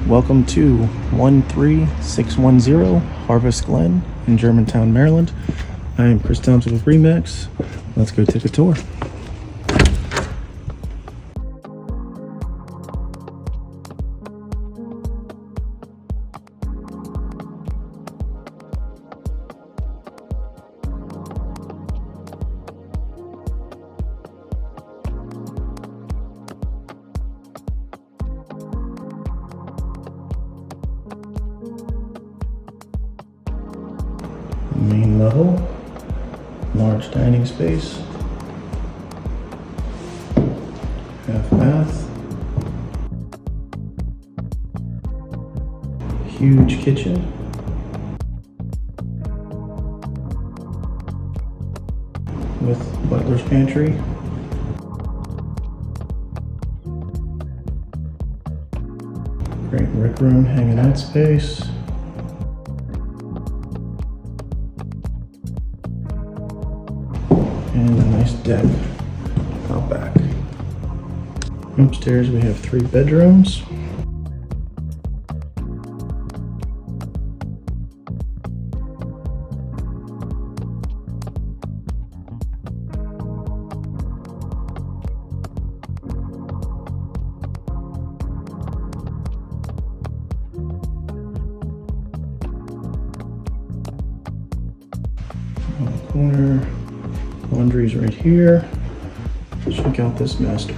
Welcome to 13610 Harvest Glen in Germantown, Maryland. I am Chris Thompson with Remax. Let's go take a tour. Main level, large dining space, half bath, huge kitchen, with butler's pantry, great rec room, hanging out space, and a nice deck out back. Upstairs we have 3 bedrooms. On the corner, laundry's right here. Check out this master.